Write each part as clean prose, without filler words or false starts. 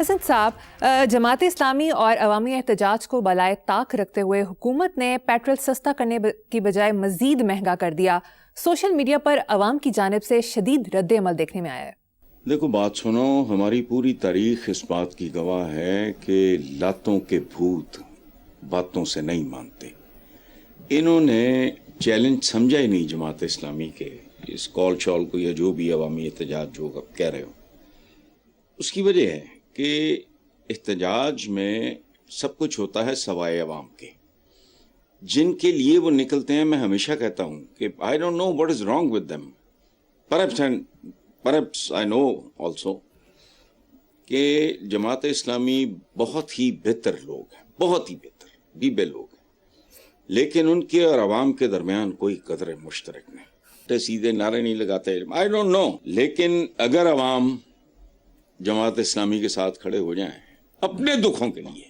حسن صاحب, جماعت اسلامی اور عوامی احتجاج کو بالائے طاق رکھتے ہوئے حکومت نے پیٹرول سستا کرنے کی بجائے مزید مہنگا کر دیا. سوشل میڈیا پر عوام کی جانب سے شدید رد عمل دیکھنے میں آیا ہے. دیکھو بات سنو, ہماری پوری تاریخ اس بات کی گواہ ہے کہ لاتوں کے بھوت باتوں سے نہیں مانتے. انہوں نے چیلنج سمجھا ہی نہیں جماعت اسلامی کے اس کال شال کو یا جو بھی عوامی احتجاج جو آپ کہہ رہے ہو. اس کی وجہ ہے کہ احتجاج میں سب کچھ ہوتا ہے سوائے عوام کے, جن کے لیے وہ نکلتے ہیں. میں ہمیشہ کہتا ہوں کہ I don't know what is wrong with them. Perhaps I know also کہ جماعت اسلامی بہت ہی بہتر لوگ ہیں, بہت ہی بہتر بیبے لوگ ہیں, لیکن ان کے اور عوام کے درمیان کوئی قدر مشترک نہیں. سیدھے نعرے نہیں لگاتے. I don't know. لیکن اگر عوام جماعت اسلامی کے ساتھ کھڑے ہو جائیں اپنے دکھوں کے لیے,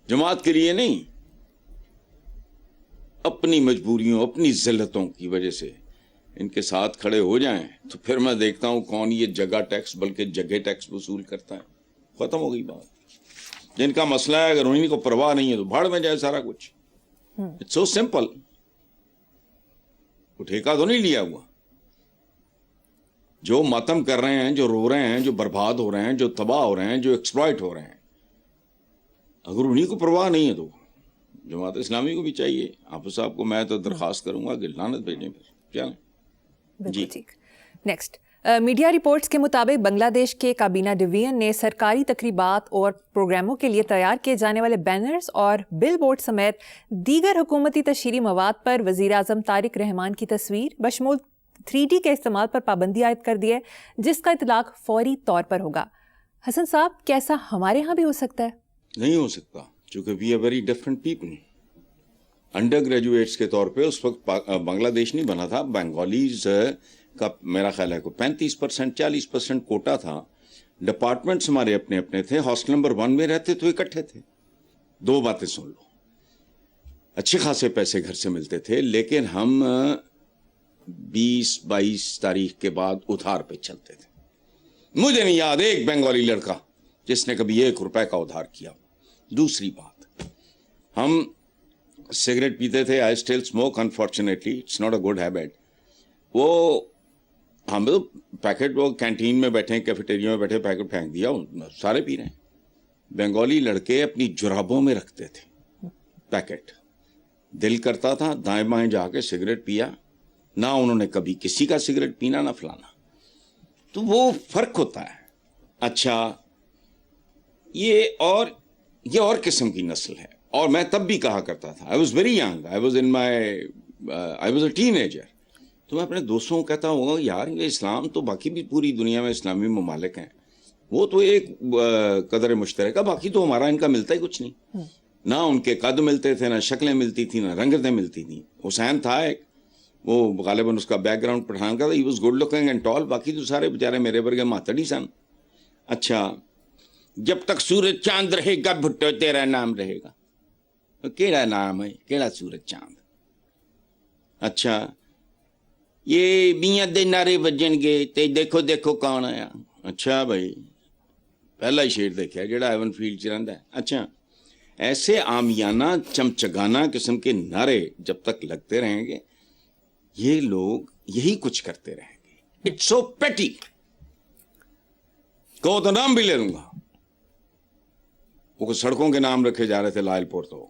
جماعت کے لیے نہیں, اپنی مجبوریوں اپنی ذلتوں کی وجہ سے ان کے ساتھ کھڑے ہو جائیں, تو پھر میں دیکھتا ہوں کون یہ جگہ ٹیکس بلکہ جگہ ٹیکس وصول کرتا ہے. ختم ہو گئی بات. جن کا مسئلہ ہے اگر انہیں کو پرواہ نہیں ہے تو بھاڑ میں جائے سارا کچھ. It's so simple. وہ ٹھیکہ تو نہیں لیا ہوا. جو ماتم کر رہے ہیں, جو رو رہے ہیں, جو برباد ہو رہے ہیں, جو تباہ ہو رہے ہیں, جو ایکسپلائٹ ہو رہے ہیں, اگر انہیں کو پرواہ نہیں ہے تو جماعت اسلامی کو بھی چاہیے. آپ صاحب کو میں تو درخواست کروں گا کہ لعنت بھیجیں. پھر چلیں جی ٹھیک. نیکسٹ, میڈیا رپورٹس کے مطابق بنگلہ دیش کے کابینہ ڈویژن نے سرکاری تقریبات اور پروگراموں کے لیے تیار کیے جانے والے بینرز اور بل بورڈ سمیت دیگر حکومتی تشہیری مواد پر وزیر اعظم طارق رحمان کی تصویر بشمول 3D کے استعمال پر پابندی عائد کر دی ہے, جس کا اطلاق فوری طور پر ہوگا. حسن صاحب, کیا ایسا ہمارے ہاں بھی ہو سکتا ہے؟ نہیں ہو سکتا, چونکہ we are very different people. Undergraduates کے طور پہ اس وقت بنگلہ دیش نہیں بنا تھا. بنگالیز کا میرا خیال ہے کہ 35% 40% کوٹا تھا. ڈپارٹمنٹس ہمارے اپنے اپنے تھے. ہاسٹل نمبر 1 میں رہتے تو اکٹھے تھے. دو باتیں سن لو, اچھے خاصے پیسے گھر سے ملتے تھے, لیکن ہم 20-22 تاریخ کے بعد ادھار پہ چلتے تھے. مجھے نہیں یاد ایک بنگالی لڑکا جس نے کبھی 1 روپے کا ادھار کیا. دوسری بات, ہم سگریٹ پیتے تھے. I still smoke, unfortunately. It's not a good habit. وہ ہم تو پیکٹ, وہ کینٹین میں بیٹھے, کیفیٹیریا میں بیٹھے, پیکٹ پھینک دیا, سارے پی رہے ہیں. بنگالی لڑکے اپنی جرابوں میں رکھتے تھے پیکٹ. دل کرتا تھا دائیں بائیں جا کے سگریٹ پیا, نہ انہوں نے کبھی کسی کا سگریٹ پینا نہ فلانا. تو وہ فرق ہوتا ہے. اچھا, یہ اور قسم کی نسل ہے. اور میں تب بھی کہا کرتا تھا, I was very young, I was a teenager. تو میں اپنے دوستوں کو کہتا ہوں یار یہ اسلام تو باقی بھی پوری دنیا میں اسلامی ممالک ہیں, وہ تو ایک قدر مشترک ہے, باقی تو ہمارا ان کا ملتا ہی کچھ نہیں. نہ ان کے قد ملتے تھے, نہ شکلیں ملتی تھیں, نہ رنگتیں ملتی تھیں. حسین تھا ایک, وہ غالباً اس کا بیک گراؤنڈ پٹھان کا تھا. He was good looking and tall. باقی تو سارے بیچارے میرے ورگے ماتڑی سن. اچھا, جب تک سورج چاند رہے گا بھٹو تیرا نام رہے گا. کیڑا نام ہے, کیڑا سورج چاند. اچھا, یہ میاں دے نعرے بجن گے تے دیکھو دیکھو کون آیا. اچھا بھائی, پہلا ہی شیر دیکھا جڑا ایون فیلڈ چ رہندا ہے. اچھا, ایسے عامیانہ چمچگانہ قسم کے نعرے جب تک لگتے رہیں گے, یہ لوگ یہی کچھ کرتے رہیں گے. اٹس سو پیٹی. کہو تو نام بھی لے لوں گا. وہ سڑکوں کے نام رکھے جا رہے تھے لائل پور, تو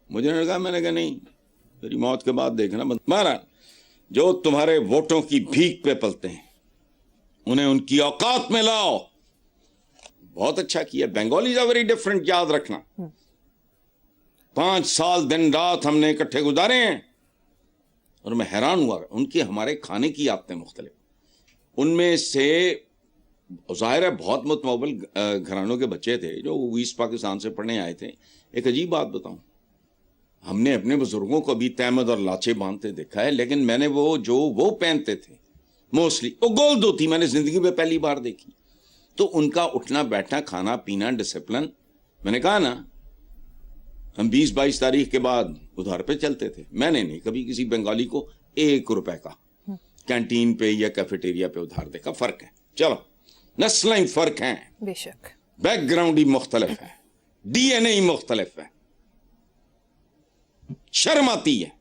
مجھے نے کہا, میں نے کہا نہیں, میری موت کے بعد دیکھنا. مہاراج جو تمہارے ووٹوں کی بھیک پہ پلتے ہیں انہیں ان کی اوقات میں لاؤ. بہت اچھا کیا. بنگالیز آر ویری ڈفرنٹ, یاد رکھنا. 5 سال دن رات ہم نے اکٹھے گزارے ہیں, اور میں حیران ہوا ان کے ہمارے کھانے کی عادتیں مختلف. ان میں سے ظاہر ہے بہت متمول گھرانوں کے بچے تھے جو ایسٹ پاکستان سے پڑھنے آئے تھے. ایک عجیب بات بتاؤں, ہم نے اپنے بزرگوں کو بھی تہمد اور لاچے باندھتے دیکھا ہے, لیکن میں نے وہ پہنتے تھے موسٹلی وہ گولڈ ہوتی میں نے زندگی میں پہلی بار دیکھی. تو ان کا اٹھنا بیٹھنا, کھانا پینا, ڈسپلن. میں نے کہا نا ہم 20-22 تاریخ کے بعد ادھار پہ چلتے تھے. میں نے نہیں کبھی کسی بنگالی کو 1 روپے کا کینٹین پہ یا کیفیٹیریا پہ ادھار دیکھا. فرق ہے. چلو, نسلیں فرق ہیں. بے شک. بیک گراؤنڈ ہی مختلف ہے, ڈی این اے ہی مختلف ہے. شرم آتی ہے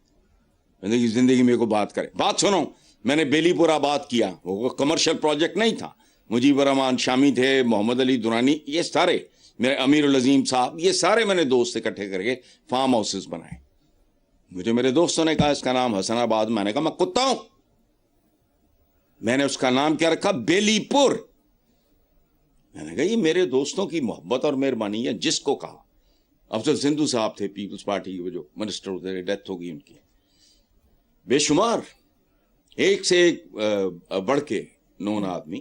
زندگی میں کو بات کرے. بات سنو, میں نے بیلی پورہ بات کیا, وہ کمرشل پروجیکٹ نہیں تھا. مجیب الرحمان شامی تھے, محمد علی دورانی, یہ سارے میرے, امیر العظیم صاحب, یہ سارے میں نے دوست اکٹھے کر کے فارم ہاؤسز بنائے. مجھے میرے دوستوں نے کہا اس کا نام حسن آباد. میں نے کہا میں کتا ہوں, میں نے اس کا نام کیا رکھا, بیلی پور. میں نے کہا یہ میرے دوستوں کی محبت اور مہربانی ہے. جس کو کہا, افضل سندھو صاحب تھے پیپلز پارٹی کے جو منسٹر ہوتے, ڈیتھ ہو گئی ان کی. بے شمار ایک سے ایک بڑھ کے نون آدمی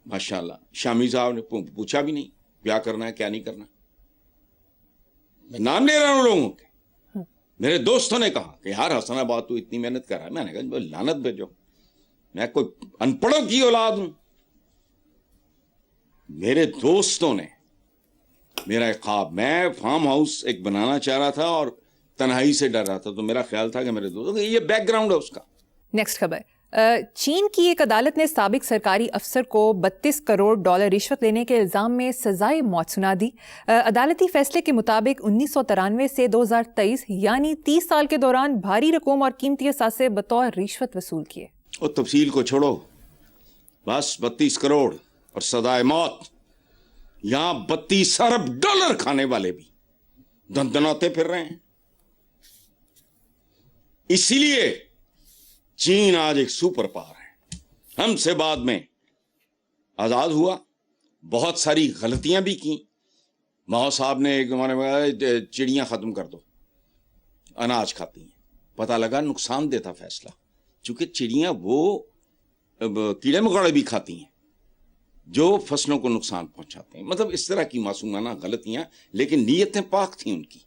ماشاءاللہ. شامی صاحب نے پوچھا بھی نہیں کیا کرنا ہے کیا نہیں کرنا, نام لے رہا ہوں لوگوں کے. میرے دوستوں نے کہا کہ یار حسن آباد تو اتنی محنت کر رہا ہے. میں نے کہا لعنت بھیجو, میں کوئی ان پڑھوں کی اولاد ہوں. میرے دوستوں نے میرا ایک خواب, میں فارم ہاؤس ایک بنانا چاہ رہا تھا اور تنہائی سے ڈر رہا تھا, تو میرا خیال تھا کہ میرے دوستوں یہ بیک گراؤنڈ ہے اس کا. نیکسٹ خبر, چین کی ایک عدالت نے سابق سرکاری افسر کو 32 کروڑ ڈالر رشوت لینے کے الزام میں سزائے موت سنا دی. عدالتی فیصلے کے مطابق 1993 سے 2023 یعنی 30 سال کے دوران بھاری رقوم اور قیمتی اثاثے بطور رشوت وصول کیے. اور تفصیل کو چھوڑو, بس 32 کروڑ اور سزائے موت. یہاں 32 ارب ڈالر کھانے والے بھی دندناتے پھر رہے ہیں. اسی لیے چین آج ایک سپر پاور ہے. ہم سے بعد میں آزاد ہوا, بہت ساری غلطیاں بھی کی. ماؤ صاحب نے ایک زمانے میں چڑیاں ختم کر دو, اناج کھاتی ہیں. پتہ لگا نقصان دیتا فیصلہ, چونکہ چڑیاں وہ کیڑے مکوڑے بھی کھاتی ہیں جو فصلوں کو نقصان پہنچاتے ہیں. مطلب اس طرح کی معصومانہ غلطیاں, لیکن نیتیں پاک تھیں ان کی.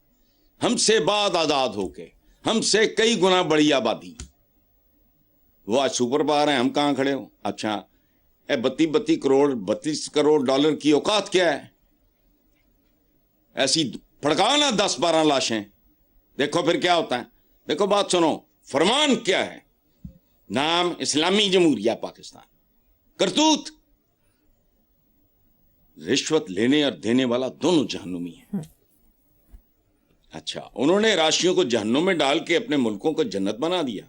ہم سے بعد آزاد ہو کے ہم سے کئی گنا بڑی آبادی, وہ آج سپر پاور ہیں, ہم کہاں کھڑے ہوں. اچھا 32 کروڑ ڈالر کی اوقات کیا ہے؟ ایسی پھڑکانا 10-12 لاشیں, دیکھو پھر کیا ہوتا ہے. دیکھو بات سنو, فرمان کیا ہے, نام اسلامی جمہوریہ پاکستان, کرتوت رشوت لینے اور دینے والا دونوں جہنمی ہیں. اچھا, انہوں نے راشیوں کو جہنم میں ڈال کے اپنے ملکوں کو جنت بنا دیا.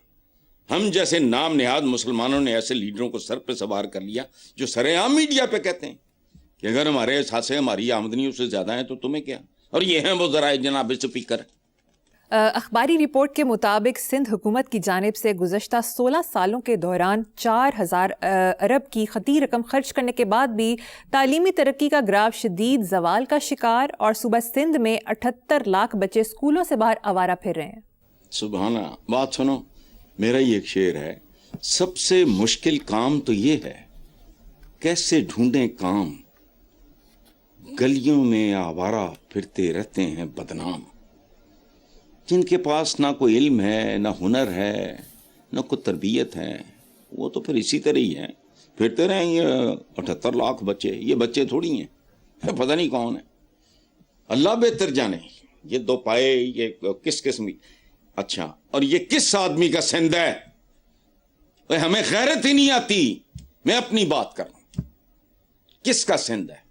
ہم جیسے نام نہاد مسلمانوں نے ایسے لیڈروں کو سر پہ سوار کر لیا جو سر عام میڈیا پہ کہتے ہیں کہ اگر ہمارے احساس ہماری آمدنیوں سے زیادہ ہیں تو تمہیں کیا. اور یہ ہیں وہ ذرائع جناب اسپیکر. اخباری رپورٹ کے مطابق سندھ حکومت کی جانب سے گزشتہ 16 سالوں کے دوران 4000 ارب کی خطیر رقم خرچ کرنے کے بعد بھی تعلیمی ترقی کا گراف شدید زوال کا شکار, اور صوبہ سندھ میں 78 لاکھ بچے اسکولوں سے باہر آوارہ پھر رہے ہیں. سبحان اللہ. بات سنو, میرا ہی ایک شعر ہے, سب سے مشکل کام تو یہ ہے کیسے ڈھونڈیں کام, گلیوں میں آوارہ پھرتے رہتے ہیں بدنام. جن کے پاس نہ کوئی علم ہے, نہ ہنر ہے, نہ کوئی تربیت ہے, وہ تو پھر اسی طرح ہی ہیں, پھرتے رہیں. یہ 78 لاکھ بچے, یہ بچے تھوڑی ہیں, پتہ نہیں کون ہے, اللہ بہتر جانے. یہ دو پائے یہ کس قسم کی. اچھا, اور یہ کس آدمی کا سند ہے؟ ہمیں غیرت ہی نہیں آتی. میں اپنی بات کر رہا ہوں, کس کا سند ہے؟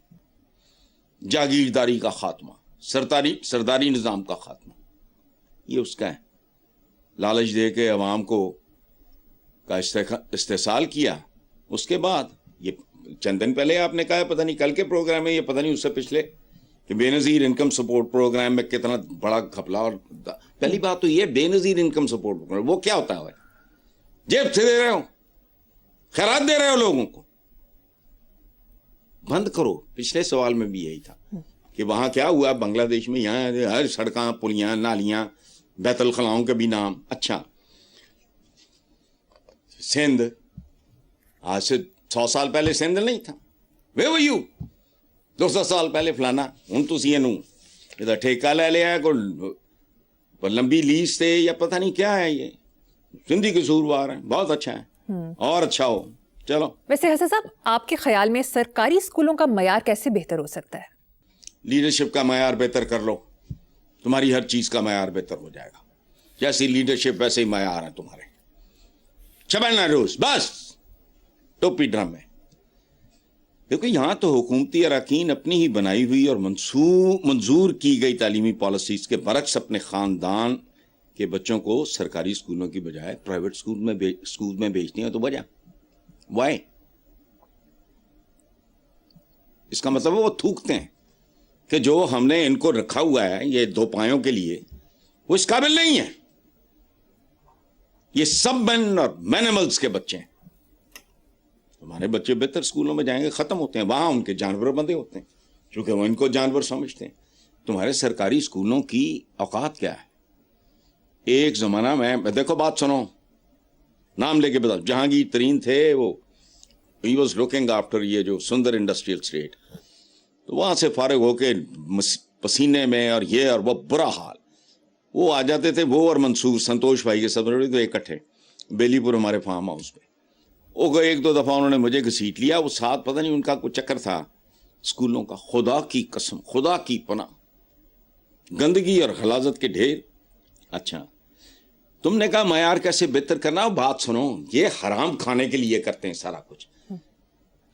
جاگیرداری کا خاتمہ, سرداری نظام کا خاتمہ, یہ اس کا ہے. لالچ دے کے عوام کو کا استحصال کیا. اس کے بعد یہ چند دن پہلے آپ نے کہا, پتہ نہیں کل کے پروگرام میں, یہ پتہ نہیں اس سے پچھلے, کہ بے نظیر انکم سپورٹ پروگرام میں کتنا بڑا گھپلا. اور پہلی بات تو یہ بے نظیر انکم سپورٹ پروگرام وہ کیا ہوتا ہے؟ جیب سے دے رہے ہو, خیرات دے رہے ہو لوگوں کو, بند کرو. پچھلے سوال میں بھی یہی تھا کہ وہاں کیا ہوا بنگلہ دیش میں, یہاں ہر سڑکاں, پلیاں, نالیاں, بیت الخلاؤں کے بھی نام. اچھا, سندھ آج سے 100 سال پہلے سندھ نہیں تھا. وے یو 200 سال پہلے فلانا. ہوں تو سی نو ادھر ٹھیکہ لے لیا ہے, کوئی لمبی لیز سے یا پتہ نہیں کیا ہے. یہ سندھی قصوروار ہیں, بہت اچھا ہے, اور اچھا ہو. چلو, ویسے حسن صاحب, آپ کے خیال میں سرکاری اسکولوں کا معیار کیسے بہتر ہو سکتا ہے؟ لیڈرشپ کا معیار بہتر کر لو, تمہاری ہر چیز کا معیار بہتر ہو جائے گا. جیسی لیڈرشپ ویسے ہی معیار ہیں تمہارے. چبلنا روز بس ٹوپی ڈرم میں. دیکھو یہاں تو حکومتی اراکین اپنی ہی بنائی ہوئی اور منظور کی گئی تعلیمی پالیسیز کے برعکس اپنے خاندان کے بچوں کو سرکاری اسکولوں کی بجائے پرائیویٹ اسکول میں بھیجتی ہیں. تو وجہ وائی؟ اس کا مطلب وہ تھوکتے ہیں کہ جو ہم نے ان کو رکھا ہوا ہے یہ دو پایوں کے لیے وہ اس قابل نہیں ہے. یہ سب مین اور مینیملز کے بچے ہیں. ہمارے بچے بہتر اسکولوں میں جائیں گے, ختم ہوتے ہیں, وہاں ان کے جانور بندے ہوتے ہیں چونکہ وہ ان کو جانور سمجھتے ہیں. تمہارے سرکاری اسکولوں کی اوقات کیا ہے؟ ایک زمانہ میں دیکھو بات سنو, نام لے کے بتاؤ, جہانگیر ترین تھے وہ, ہی واز لوکنگ آفٹر یہ جو سندر انڈسٹریل اسٹیٹ, تو وہاں سے فارغ ہو کے پسینے میں اور یہ اور وہ برا حال, وہ آ جاتے تھے وہ اور منصور سنتوش بھائی کے سب اکٹھے بیلی پور ہمارے فارم ہاؤس پہ. وہ ایک دو دفعہ انہوں نے مجھے گھسیٹ لیا, وہ ساتھ پتہ نہیں ان کا کوئی چکر تھا اسکولوں کا. خدا کی قسم, خدا کی پناہ, گندگی اور غلاظت کے ڈھیر. اچھا تم نے کہا معیار کیسے بہتر کرنا, بات سنو, یہ حرام کھانے کے لیے کرتے ہیں سارا کچھ.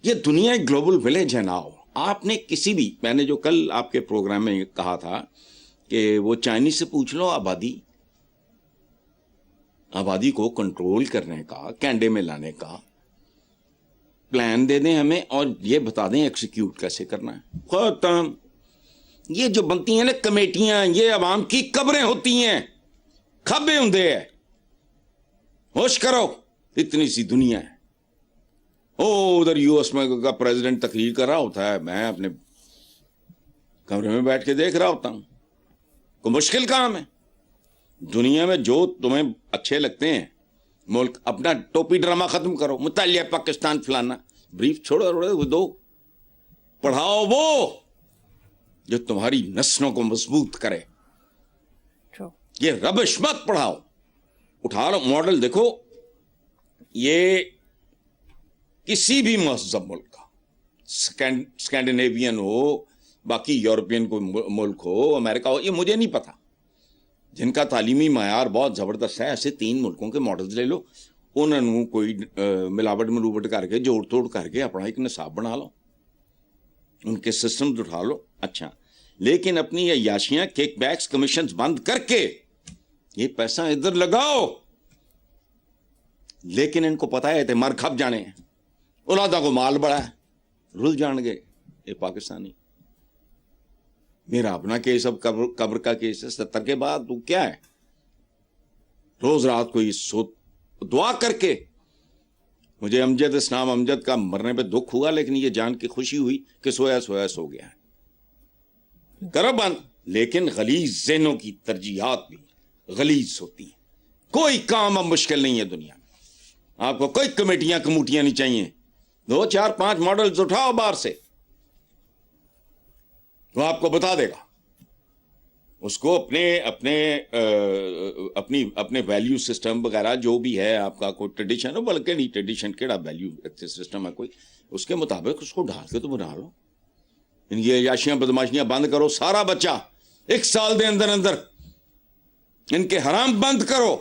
یہ دنیا ایک گلوبل ولیج ہے نا. آپ نے کسی بھی, میں نے جو کل آپ کے پروگرام میں کہا تھا کہ وہ چائنیز سے پوچھ لو, آبادی کو کنٹرول کرنے کا, کینڈے میں لانے کا پلان دے دیں ہمیں اور یہ بتا دیں ایکسیکیوٹ کیسے کرنا ہے. ختم. یہ جو بنتی ہیں نا کمیٹیاں, یہ عوام کی قبریں ہوتی ہیں, کھبے ہوں ہیں. ہوش کرو, اتنی سی دنیا ہے. ادھر یو ایس میں کا پریزیڈنٹ تقریر کر رہا ہوتا ہے, میں اپنے کمرے میں بیٹھ کے دیکھ رہا ہوتا ہوں. کوئی مشکل کام ہے دنیا میں؟ جو تمہیں اچھے لگتے ہیں ملک, اپنا ٹوپی ڈرامہ ختم کرو, مطالعہ پاکستان فلانا, بریف چھوڑو, دو پڑھاؤ وہ جو تمہاری نسلوں کو مضبوط کرے. یہ ربش مت پڑھاؤ. اٹھا لو ماڈل, دیکھو یہ کسی بھی مہذب ملک کا, اسکینڈینیوین ہو, باقی یورپین کوئی ملک ہو, امریکہ ہو, یہ مجھے نہیں پتا, جن کا تعلیمی معیار بہت زبردست ہے, ایسے 3 ملکوں کے ماڈلز لے لو, انہوں کوئی ملاوٹ کر کے جوڑ توڑ کر کے اپنا ایک نصاب بنا لو, ان کے سسٹمز اٹھا لو. اچھا لیکن اپنی عیاشیاں, کیک بیکس, کمیشنز بند کر کے یہ پیسہ ادھر لگاؤ. لیکن ان کو پتا ہے تھے مر کھپ جانے ہیں, اولادا کو مال بڑا ہے, رل جان گے یہ پاکستانی. میرا اپنا کیس اب قبر کا کیس ہے 70 کے بعد. تو کیا ہے, روز رات کو دعا کر کے, مجھے امجد اسلام امجد کا مرنے پہ دکھ ہوا, لیکن یہ جان کی خوشی ہوئی کہ سویا سو گیا ہے. کرو بند. لیکن غلیظ ذہنوں کی ترجیحات بھی غلیظ ہوتی ہیں. کوئی کام اب مشکل نہیں ہے دنیا میں. آپ کو کوئی کمیٹیاں نہیں چاہیے, 2 4 5 ماڈلز اٹھاؤ باہر سے, وہ آپ کو بتا دے گا. اس کو اپنے ویلیو سسٹم وغیرہ جو بھی ہے آپ کا, کوئی ٹریڈیشن ہو, بلکہ نہیں ٹریڈیشن کیڑا ویلیو سسٹم ہے کوئی, اس کے مطابق اس کو ڈھال کے تو بنا لو. ان کی عیاشیاں بدماشیاں بند کرو. سارا بچہ 1 سال دے اندر ان کے حرام بند کرو.